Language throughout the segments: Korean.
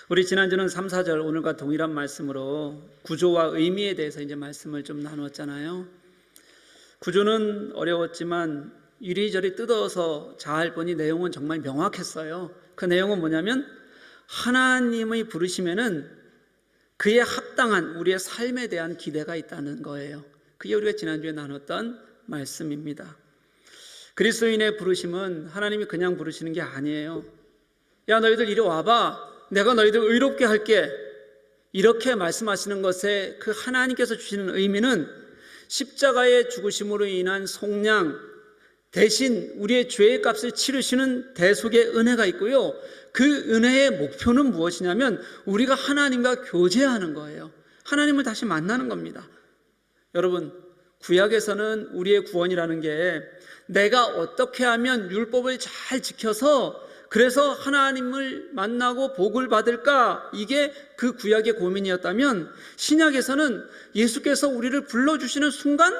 우리 지난주는 3, 4절 오늘과 동일한 말씀으로 구조와 의미에 대해서 이제 말씀을 좀 나누었잖아요. 구조는 어려웠지만 이리저리 뜯어서 잘 보니 내용은 정말 명확했어요. 그 내용은 뭐냐면 하나님의 부르심에는 그에 합당한 우리의 삶에 대한 기대가 있다는 거예요. 그게 우리가 지난주에 나눴던 말씀입니다. 그리스도인의 부르심은 하나님이 그냥 부르시는 게 아니에요. 야, 너희들 이리 와봐. 내가 너희들 의롭게 할게. 이렇게 말씀하시는 것에 그 하나님께서 주시는 의미는 십자가의 죽으심으로 인한 속량 대신 우리의 죄의 값을 치르시는 대속의 은혜가 있고요. 그 은혜의 목표는 무엇이냐면 우리가 하나님과 교제하는 거예요. 하나님을 다시 만나는 겁니다. 여러분, 구약에서는 우리의 구원이라는 게 내가 어떻게 하면 율법을 잘 지켜서 그래서 하나님을 만나고 복을 받을까? 이게 그 구약의 고민이었다면 신약에서는 예수께서 우리를 불러주시는 순간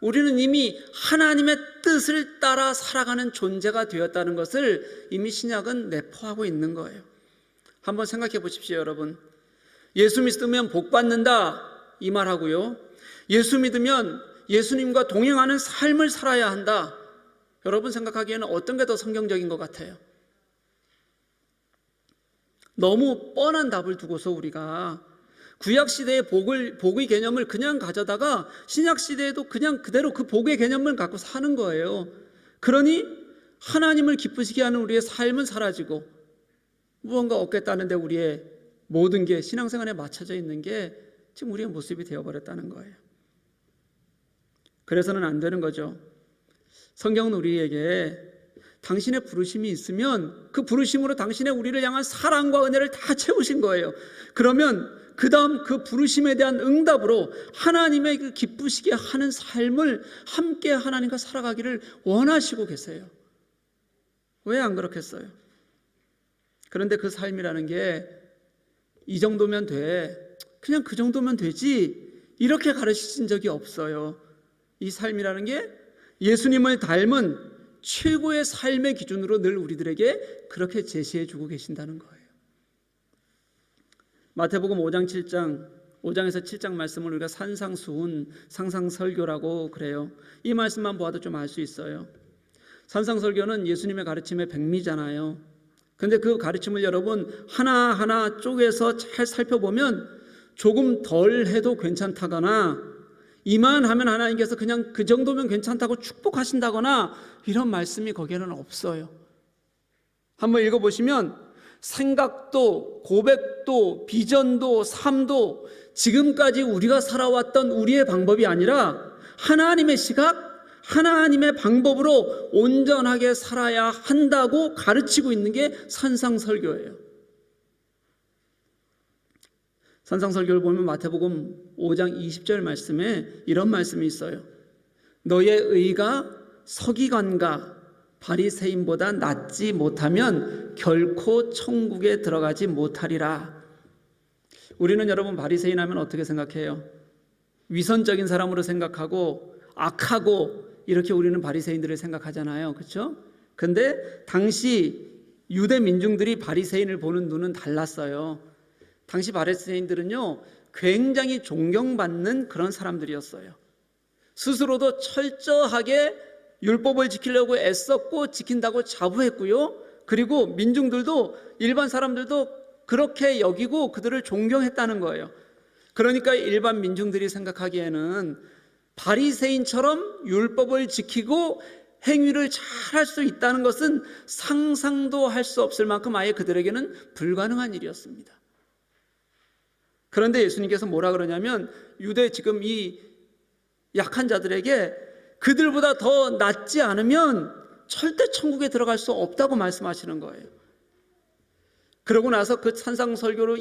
우리는 이미 하나님의 뜻을 따라 살아가는 존재가 되었다는 것을 이미 신약은 내포하고 있는 거예요. 한번 생각해 보십시오, 여러분. 예수 믿으면 복 받는다 이 말하고요. 예수 믿으면 예수님과 동행하는 삶을 살아야 한다. 여러분 생각하기에는 어떤 게 더 성경적인 것 같아요? 너무 뻔한 답을 두고서 우리가 구약시대의 복의 개념을 그냥 가져다가 신약시대에도 그냥 그대로 그 복의 개념을 갖고 사는 거예요. 그러니 하나님을 기쁘시게 하는 우리의 삶은 사라지고 무언가 얻겠다는데 우리의 모든 게 신앙생활에 맞춰져 있는 게 지금 우리의 모습이 되어버렸다는 거예요. 그래서는 안 되는 거죠. 성경은 우리에게 당신의 부르심이 있으면 그 부르심으로 당신의 우리를 향한 사랑과 은혜를 다 채우신 거예요. 그러면 그 다음 그 부르심에 대한 응답으로 하나님의 그 기쁘시게 하는 삶을 함께 하나님과 살아가기를 원하시고 계세요. 왜 안 그렇겠어요? 그런데 그 삶이라는 게 이 정도면 돼, 그냥 그 정도면 되지 이렇게 가르치신 적이 없어요. 이 삶이라는 게 예수님을 닮은 최고의 삶의 기준으로 늘 우리들에게 그렇게 제시해 주고 계신다는 거예요. 마태복음 5장에서 7장 말씀을 우리가 산상수훈, 상상설교라고 그래요. 이 말씀만 보아도 좀 알 수 있어요. 산상설교는 예수님의 가르침의 백미잖아요. 그런데 그 가르침을 여러분 하나하나 쪼개서 잘 살펴보면 조금 덜 해도 괜찮다거나 이만하면 하나님께서 그냥 그 정도면 괜찮다고 축복하신다거나 이런 말씀이 거기에는 없어요. 한번 읽어보시면 생각도 고백도 비전도 삶도 지금까지 우리가 살아왔던 우리의 방법이 아니라 하나님의 시각, 하나님의 방법으로 온전하게 살아야 한다고 가르치고 있는 게 산상설교예요. 산상설교를 보면 마태복음 5장 20절 말씀에 이런 말씀이 있어요. 너의 의가 서기관과 바리새인보다 낫지 못하면 결코 천국에 들어가지 못하리라. 우리는 여러분 바리새인 하면 어떻게 생각해요? 위선적인 사람으로 생각하고 악하고 이렇게 우리는 바리새인들을 생각하잖아요. 그렇죠? 근데 당시 유대 민중들이 바리새인을 보는 눈은 달랐어요. 당시 바리새인들은요 굉장히 존경받는 그런 사람들이었어요. 스스로도 철저하게 율법을 지키려고 애썼고 지킨다고 자부했고요. 그리고 민중들도 일반 사람들도 그렇게 여기고 그들을 존경했다는 거예요. 그러니까 일반 민중들이 생각하기에는 바리새인처럼 율법을 지키고 행위를 잘 할 수 있다는 것은 상상도 할 수 없을 만큼 아예 그들에게는 불가능한 일이었습니다. 그런데 예수님께서 뭐라 그러냐면 유대 지금 이 약한 자들에게 그들보다 더 낫지 않으면 절대 천국에 들어갈 수 없다고 말씀하시는 거예요. 그러고 나서 그 산상설교로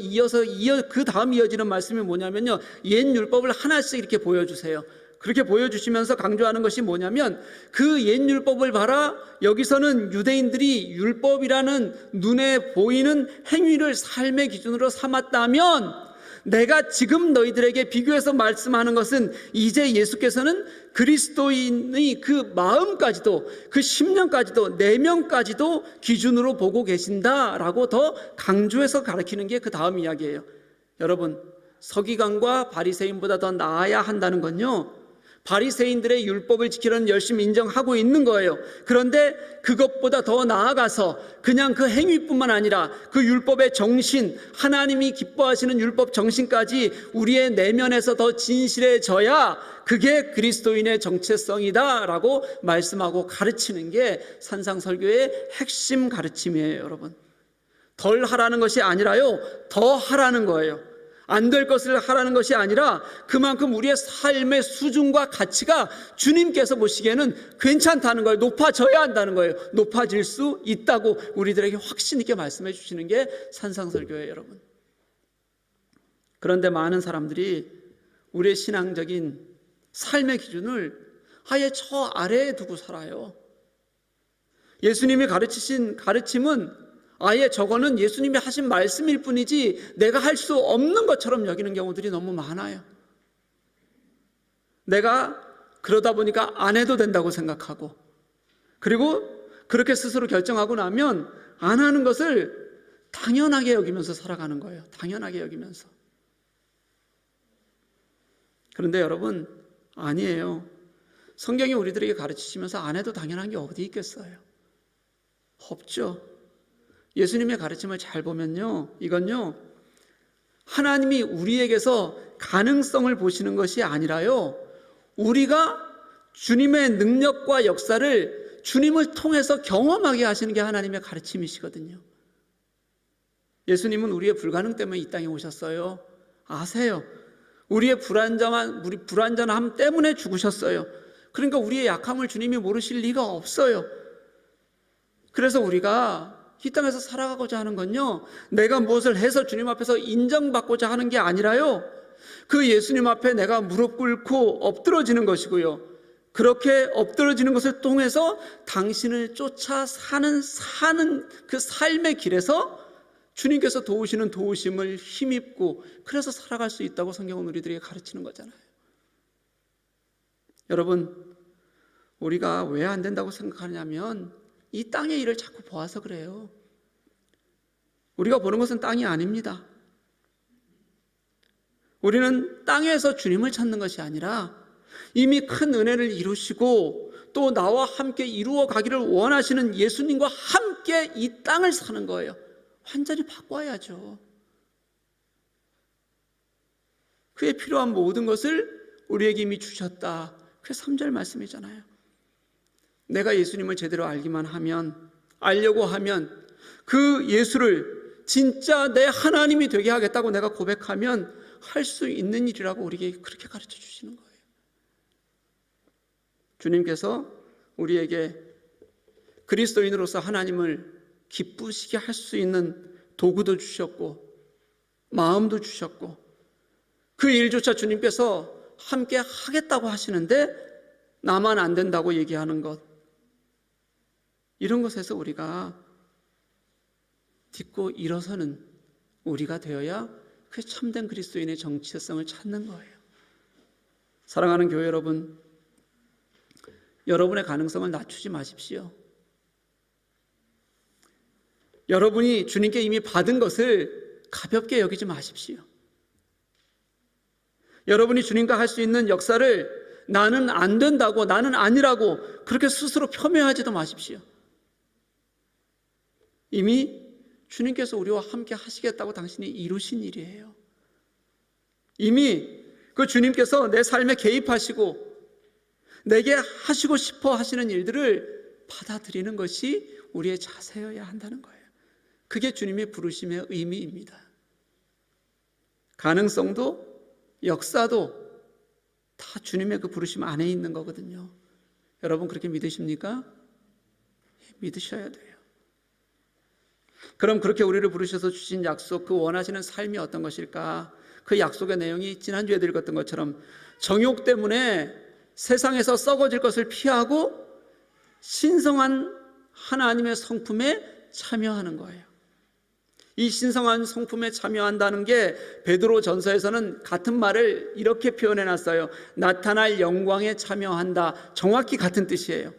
그 다음 이어지는 말씀이 뭐냐면요, 옛 율법을 하나씩 이렇게 보여주세요. 그렇게 보여주시면서 강조하는 것이 뭐냐면 그 옛 율법을 봐라. 여기서는 유대인들이 율법이라는 눈에 보이는 행위를 삶의 기준으로 삼았다면 내가 지금 너희들에게 비교해서 말씀하는 것은 이제 예수께서는 그리스도인의 그 마음까지도 그 심령까지도 내면까지도 기준으로 보고 계신다라고 더 강조해서 가르치는 게 그 다음 이야기예요. 여러분, 서기관과 바리새인보다 더 나아야 한다는 건요, 바리새인들의 율법을 지키려는 열심히 인정하고 있는 거예요. 그런데 그것보다 더 나아가서 그냥 그 행위뿐만 아니라 그 율법의 정신, 하나님이 기뻐하시는 율법 정신까지 우리의 내면에서 더 진실해져야 그게 그리스도인의 정체성이다라고 말씀하고 가르치는 게 산상설교의 핵심 가르침이에요. 여러분, 덜 하라는 것이 아니라요, 더 하라는 거예요. 안 될 것을 하라는 것이 아니라 그만큼 우리의 삶의 수준과 가치가 주님께서 보시기에는 괜찮다는 거예요. 높아져야 한다는 거예요. 높아질 수 있다고 우리들에게 확신 있게 말씀해 주시는 게 산상설교예요, 여러분. 그런데 많은 사람들이 우리의 신앙적인 삶의 기준을 아예 저 아래에 두고 살아요. 예수님이 가르치신 가르침은 아예 저거는 예수님이 하신 말씀일 뿐이지 내가 할 수 없는 것처럼 여기는 경우들이 너무 많아요. 내가 그러다 보니까 안 해도 된다고 생각하고, 그리고 그렇게 스스로 결정하고 나면 안 하는 것을 당연하게 여기면서 살아가는 거예요. 당연하게 여기면서. 그런데 여러분, 아니에요. 성경이 우리들에게 가르치시면서 안 해도 당연한 게 어디 있겠어요? 없죠. 예수님의 가르침을 잘 보면요, 이건요, 하나님이 우리에게서 가능성을 보시는 것이 아니라요, 우리가 주님의 능력과 역사를 주님을 통해서 경험하게 하시는 게 하나님의 가르침이시거든요. 예수님은 우리의 불가능 때문에 이 땅에 오셨어요. 아세요? 우리의 불완전함 때문에 죽으셨어요. 그러니까 우리의 약함을 주님이 모르실 리가 없어요. 그래서 우리가 이 땅에서 살아가고자 하는 건요, 내가 무엇을 해서 주님 앞에서 인정받고자 하는 게 아니라요, 그 예수님 앞에 내가 무릎 꿇고 엎드러지는 것이고요, 그렇게 엎드러지는 것을 통해서 당신을 쫓아 사는 그 삶의 길에서 주님께서 도우시는 도우심을 힘입고 그래서 살아갈 수 있다고 성경은 우리들에게 가르치는 거잖아요. 여러분, 우리가 왜 안 된다고 생각하냐면 이 땅의 일을 자꾸 보아서 그래요. 우리가 보는 것은 땅이 아닙니다. 우리는 땅에서 주님을 찾는 것이 아니라 이미 큰 은혜를 이루시고 또 나와 함께 이루어 가기를 원하시는 예수님과 함께 이 땅을 사는 거예요. 완전히 바꿔야죠. 그에 필요한 모든 것을 우리에게 이미 주셨다. 그게 3절 말씀이잖아요. 내가 예수님을 제대로 알기만 하면, 알려고 하면 그 예수를 진짜 내 하나님이 되게 하겠다고 내가 고백하면 할 수 있는 일이라고 우리에게 그렇게 가르쳐 주시는 거예요. 주님께서 우리에게 그리스도인으로서 하나님을 기쁘시게 할 수 있는 도구도 주셨고 마음도 주셨고 그 일조차 주님께서 함께 하겠다고 하시는데 나만 안 된다고 얘기하는 것, 이런 것에서 우리가 딛고 일어서는 우리가 되어야 그 참된 그리스도인의 정체성을 찾는 거예요. 사랑하는 교회 여러분, 여러분의 가능성을 낮추지 마십시오. 여러분이 주님께 이미 받은 것을 가볍게 여기지 마십시오. 여러분이 주님과 할 수 있는 역사를 나는 안 된다고, 나는 아니라고 그렇게 스스로 폄훼하지도 마십시오. 이미 주님께서 우리와 함께 하시겠다고 당신이 이루신 일이에요. 이미 그 주님께서 내 삶에 개입하시고 내게 하시고 싶어 하시는 일들을 받아들이는 것이 우리의 자세여야 한다는 거예요. 그게 주님의 부르심의 의미입니다. 가능성도 역사도 다 주님의 그 부르심 안에 있는 거거든요. 여러분 그렇게 믿으십니까? 믿으셔야 돼요. 그럼 그렇게 우리를 부르셔서 주신 약속, 그 원하시는 삶이 어떤 것일까? 그 약속의 내용이 지난주에 읽었던 것처럼 정욕 때문에 세상에서 썩어질 것을 피하고 신성한 하나님의 성품에 참여하는 거예요. 이 신성한 성품에 참여한다는 게 베드로 전서에서는 같은 말을 이렇게 표현해 놨어요. 나타날 영광에 참여한다. 정확히 같은 뜻이에요.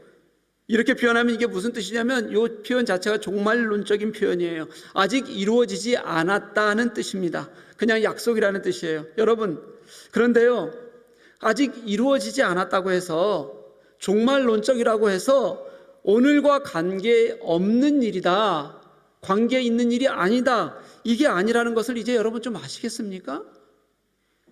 이렇게 표현하면 이게 무슨 뜻이냐면 이 표현 자체가 종말론적인 표현이에요. 아직 이루어지지 않았다는 뜻입니다. 그냥 약속이라는 뜻이에요. 여러분, 그런데요, 아직 이루어지지 않았다고 해서 종말론적이라고 해서 오늘과 관계없는 일이다, 관계 있는 일이 아니다, 이게 아니라는 것을 이제 여러분 좀 아시겠습니까?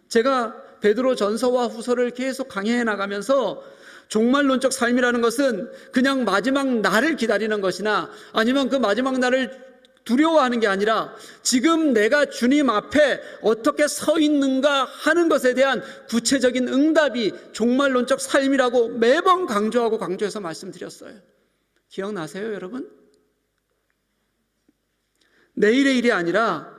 제가 베드로 전서와 후서를 계속 강해해 나가면서 종말론적 삶이라는 것은 그냥 마지막 날을 기다리는 것이나 아니면 그 마지막 날을 두려워하는 게 아니라 지금 내가 주님 앞에 어떻게 서 있는가 하는 것에 대한 구체적인 응답이 종말론적 삶이라고 매번 강조해서 말씀드렸어요. 기억나세요, 여러분? 내일의 일이 아니라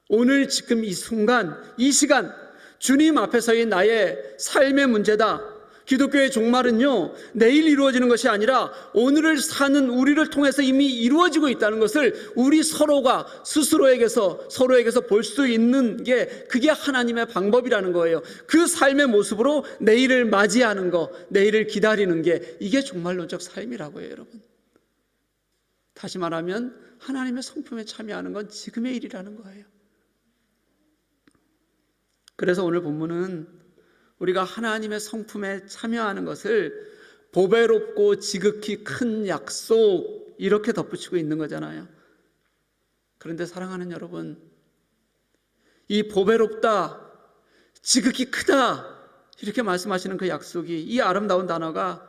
오늘 지금 이 순간, 이 시간 주님 앞에서의 나의 삶의 문제다. 기독교의 종말은요, 내일 이루어지는 것이 아니라 오늘을 사는 우리를 통해서 이미 이루어지고 있다는 것을 우리 서로가 서로에게서 볼 수 있는 게 그게 하나님의 방법이라는 거예요. 그 삶의 모습으로 내일을 맞이하는 거, 내일을 기다리는 게 이게 종말론적 삶이라고 해요, 여러분. 다시 말하면 하나님의 성품에 참여하는 건 지금의 일이라는 거예요. 그래서 오늘 본문은 우리가 하나님의 성품에 참여하는 것을 보배롭고 지극히 큰 약속 이렇게 덧붙이고 있는 거잖아요. 그런데 사랑하는 여러분, 이 보배롭다, 지극히 크다 이렇게 말씀하시는 그 약속이, 이 아름다운 단어가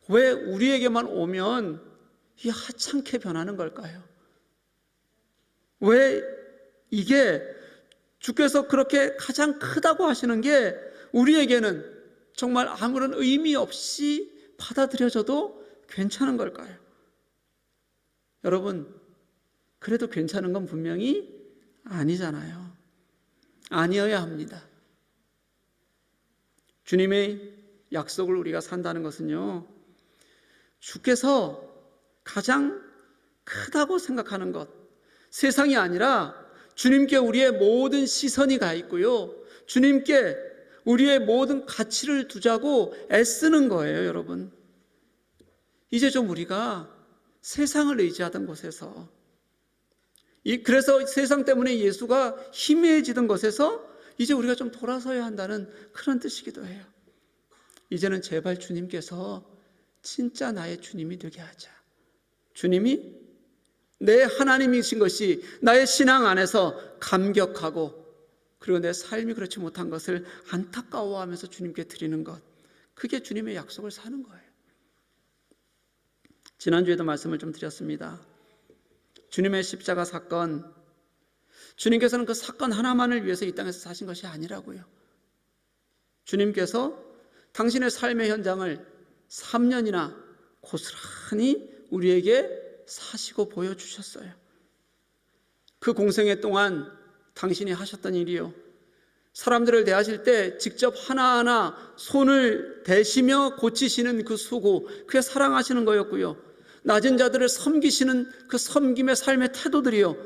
왜 우리에게만 오면 이 하찮게 변하는 걸까요? 왜 이게 주께서 그렇게 가장 크다고 하시는 게 우리에게는 정말 아무런 의미 없이 받아들여져도 괜찮은 걸까요? 여러분, 그래도 괜찮은 건 분명히 아니잖아요. 아니어야 합니다. 주님의 약속을 우리가 산다는 것은요, 주께서 가장 크다고 생각하는 것, 세상이 아니라 주님께 우리의 모든 시선이 가 있고요, 주님께 우리의 모든 가치를 두자고 애쓰는 거예요, 여러분. 이제 좀 우리가 세상을 의지하던 곳에서, 그래서 세상 때문에 예수가 희미해지던 것에서 이제 우리가 좀 돌아서야 한다는 그런 뜻이기도 해요. 이제는 제발 주님께서 진짜 나의 주님이 되게 하자. 주님이 내 하나님이신 것이 나의 신앙 안에서 감격하고, 그리고 내 삶이 그렇지 못한 것을 안타까워하면서 주님께 드리는 것, 그게 주님의 약속을 사는 거예요. 지난주에도 말씀을 좀 드렸습니다. 주님의 십자가 사건, 주님께서는 그 사건 하나만을 위해서 이 땅에서 사신 것이 아니라고요. 주님께서 당신의 삶의 현장을 3년이나 고스란히 우리에게 사시고 보여주셨어요. 그 공생애 동안 당신이 하셨던 일이요, 사람들을 대하실 때 직접 하나하나 손을 대시며 고치시는 그 수고, 그게 사랑하시는 거였고요, 낮은 자들을 섬기시는 그 섬김의 삶의 태도들이요,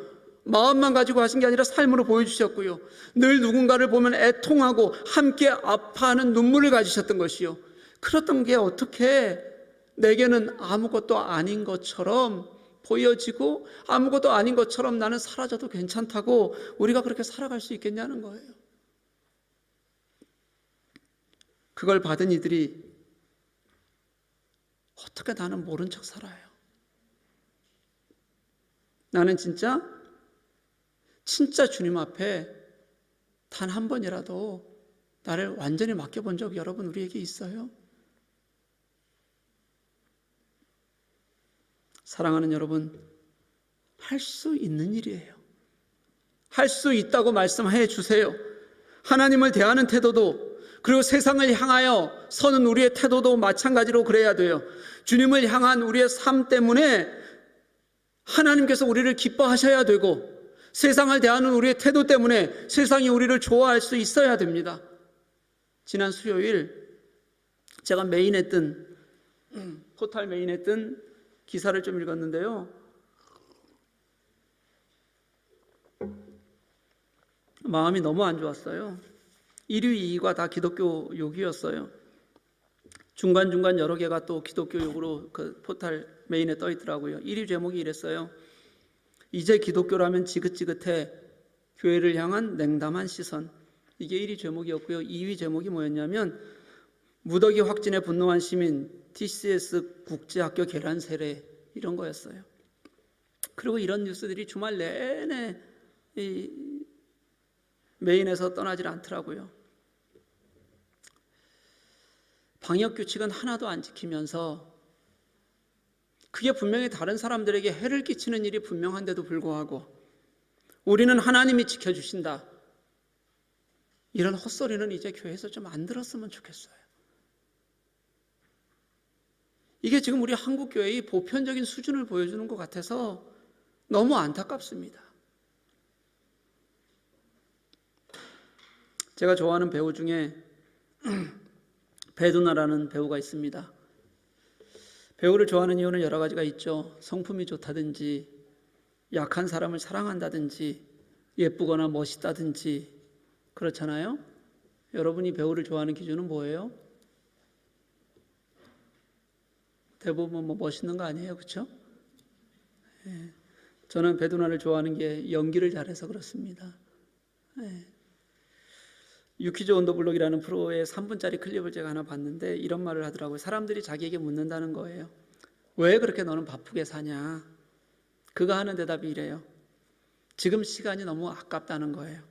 마음만 가지고 하신 게 아니라 삶으로 보여주셨고요, 늘 누군가를 보면 애통하고 함께 아파하는 눈물을 가지셨던 것이요, 그랬던 게 어떻게 내게는 아무것도 아닌 것처럼 보여지고 아무것도 아닌 것처럼 나는 사라져도 괜찮다고 우리가 그렇게 살아갈 수 있겠냐는 거예요. 그걸 받은 이들이 어떻게 나는 모른 척 살아요? 나는 진짜 주님 앞에 단 한 번이라도 나를 완전히 맡겨본 적 여러분 우리에게 있어요? 사랑하는 여러분, 할 수 있는 일이에요. 할 수 있다고 말씀해 주세요. 하나님을 대하는 태도도, 그리고 세상을 향하여 서는 우리의 태도도 마찬가지로 그래야 돼요. 주님을 향한 우리의 삶 때문에 하나님께서 우리를 기뻐하셔야 되고, 세상을 대하는 우리의 태도 때문에 세상이 우리를 좋아할 수 있어야 됩니다. 지난 수요일 제가 포탈 메인했던 기사를 좀 읽었는데요, 마음이 너무 안 좋았어요. 1위, 2위가 다 기독교 욕이었어요. 중간중간 여러 개가 또 기독교 욕으로 그 포털 메인에 떠 있더라고요. 1위 제목이 이랬어요. 이제 기독교라면 지긋지긋해. 교회를 향한 냉담한 시선. 이게 1위 제목이었고요. 2위 제목이 뭐였냐면 무더기 확진에 분노한 시민, TCS 국제학교 계란 세례, 이런 거였어요. 그리고 이런 뉴스들이 주말 내내 이 메인에서 떠나질 않더라고요. 방역규칙은 하나도 안 지키면서 그게 분명히 다른 사람들에게 해를 끼치는 일이 분명한데도 불구하고 우리는 하나님이 지켜주신다, 이런 헛소리는 이제 교회에서 좀 안 들었으면 좋겠어요. 이게 지금 우리 한국교회의 보편적인 수준을 보여주는 것 같아서 너무 안타깝습니다. 제가 좋아하는 배우 중에 배두나라는 배우가 있습니다. 배우를 좋아하는 이유는 여러 가지가 있죠. 성품이 좋다든지, 약한 사람을 사랑한다든지, 예쁘거나 멋있다든지, 그렇잖아요. 여러분이 배우를 좋아하는 기준은 뭐예요? 대부분 멋있는 거 아니에요, 그렇죠? 예. 저는 배두나를 좋아하는 게 연기를 잘해서 그렇습니다. 예. 유퀴즈 온더블록이라는 프로의 3분짜리 클립을 제가 하나 봤는데 이런 말을 하더라고요. 사람들이 자기에게 묻는다는 거예요. 왜 그렇게 너는 바쁘게 사냐? 그가 하는 대답이 이래요. 지금 시간이 너무 아깝다는 거예요.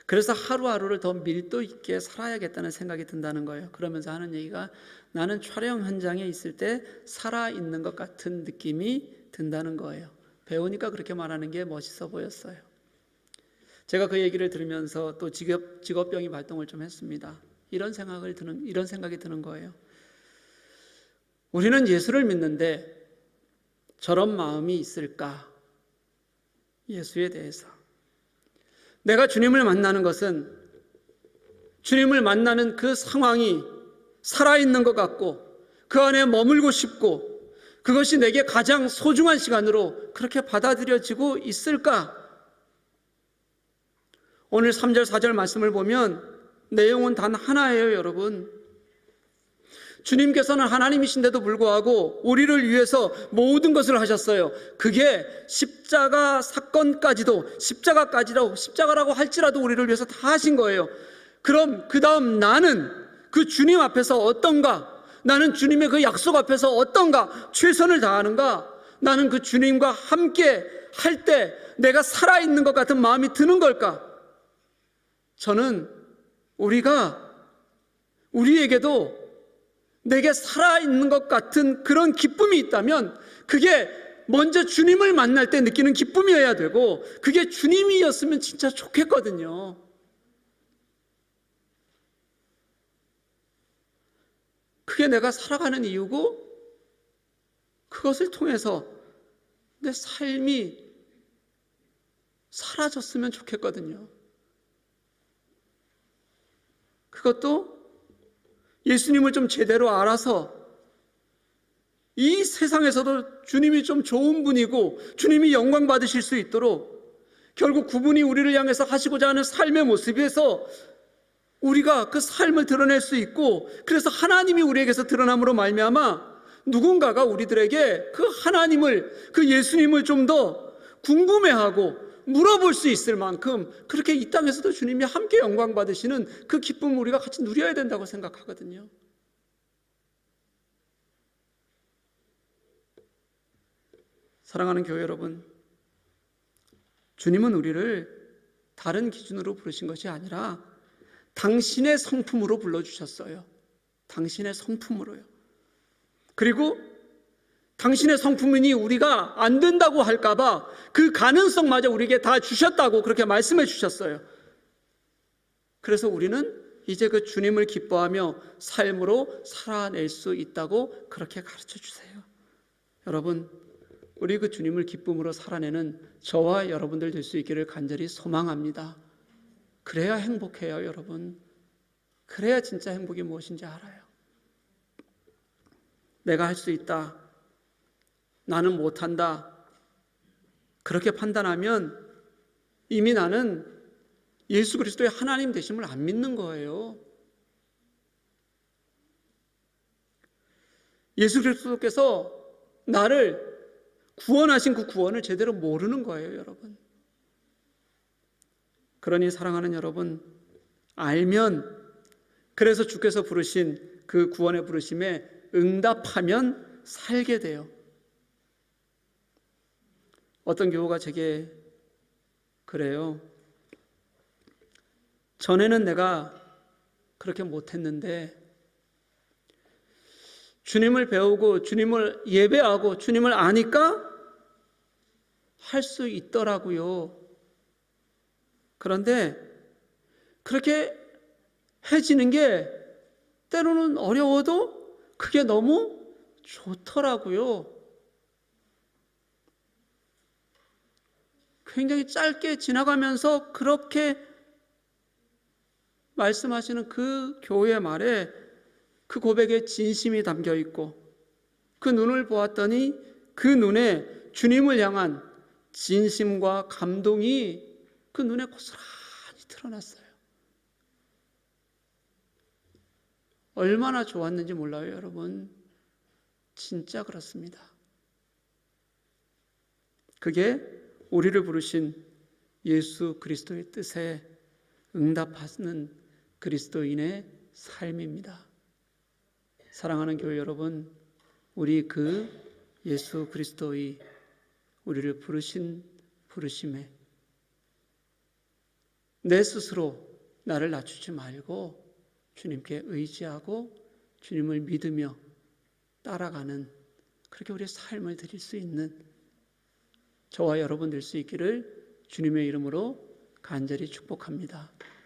그래서 하루하루를 더 밀도 있게 살아야겠다는 생각이 든다는 거예요. 그러면서 하는 얘기가 나는 촬영 현장에 있을 때 살아있는 것 같은 느낌이 든다는 거예요. 배우니까 그렇게 말하는 게 멋있어 보였어요. 제가 그 얘기를 들으면서 또 직업병이 발동을 좀 했습니다. 이런 생각이 드는 거예요. 우리는 예수를 믿는데 저런 마음이 있을까? 예수에 대해서. 내가 주님을 만나는 것은 주님을 만나는 그 상황이 살아있는 것 같고 그 안에 머물고 싶고 그것이 내게 가장 소중한 시간으로 그렇게 받아들여지고 있을까? 오늘 3절 4절 말씀을 보면 내용은 단 하나예요, 여러분. 주님께서는 하나님이신데도 불구하고 우리를 위해서 모든 것을 하셨어요. 그게 십자가라고 할지라도 우리를 위해서 다 하신 거예요. 그럼 그 다음 나는 그 주님 앞에서 어떤가? 나는 주님의 그 약속 앞에서 어떤가? 최선을 다하는가? 나는 그 주님과 함께 할 때 내가 살아있는 것 같은 마음이 드는 걸까? 저는 우리에게도 내게 살아있는 것 같은 그런 기쁨이 있다면 그게 먼저 주님을 만날 때 느끼는 기쁨이어야 되고 그게 주님이었으면 진짜 좋겠거든요. 그게 내가 살아가는 이유고 그것을 통해서 내 삶이 사라졌으면 좋겠거든요. 그것도 예수님을 좀 제대로 알아서 이 세상에서도 주님이 좀 좋은 분이고 주님이 영광 받으실 수 있도록 결국 그분이 우리를 향해서 하시고자 하는 삶의 모습에서 우리가 그 삶을 드러낼 수 있고 그래서 하나님이 우리에게서 드러남으로 말미암아 누군가가 우리들에게 그 하나님을, 그 예수님을 좀 더 궁금해하고 물어볼 수 있을 만큼 그렇게 이 땅에서도 주님이 함께 영광 받으시는 그 기쁨을 우리가 같이 누려야 된다고 생각하거든요. 사랑하는 교회 여러분, 주님은 우리를 다른 기준으로 부르신 것이 아니라 당신의 성품으로 불러주셨어요. 당신의 성품으로요. 그리고 당신의 성품이니 우리가 안 된다고 할까봐 그 가능성마저 우리에게 다 주셨다고 그렇게 말씀해 주셨어요. 그래서 우리는 이제 그 주님을 기뻐하며 삶으로 살아낼 수 있다고 그렇게 가르쳐 주세요. 여러분, 우리 그 주님을 기쁨으로 살아내는 저와 여러분들 될 수 있기를 간절히 소망합니다. 그래야 행복해요, 여러분. 그래야 진짜 행복이 무엇인지 알아요. 내가 할 수 있다, 나는 못한다, 그렇게 판단하면 이미 나는 예수 그리스도의 하나님 되심을 안 믿는 거예요. 예수 그리스도께서 나를 구원하신 그 구원을 제대로 모르는 거예요, 여러분. 그러니 사랑하는 여러분, 알면, 그래서 주께서 부르신 그 구원의 부르심에 응답하면 살게 돼요. 어떤 교우가 제게 그래요. 전에는 내가 그렇게 못했는데 주님을 배우고 주님을 예배하고 주님을 아니까 할 수 있더라고요. 그런데 그렇게 해지는 게 때로는 어려워도 그게 너무 좋더라고요. 굉장히 짧게 지나가면서 그렇게 말씀하시는 그 교회의 말에 그 고백에 진심이 담겨 있고 그 눈을 보았더니 그 눈에 주님을 향한 진심과 감동이 그 눈에 고스란히 드러났어요. 얼마나 좋았는지 몰라요, 여러분. 진짜 그렇습니다. 그게 우리를 부르신 예수 그리스도의 뜻에 응답하는 그리스도인의 삶입니다. 사랑하는 교회 여러분, 우리 그 예수 그리스도의 우리를 부르신 부르심에 내 스스로 나를 낮추지 말고 주님께 의지하고 주님을 믿으며 따라가는 그렇게 우리의 삶을 드릴 수 있는 저와 여러분 될 수 있기를 주님의 이름으로 간절히 축복합니다.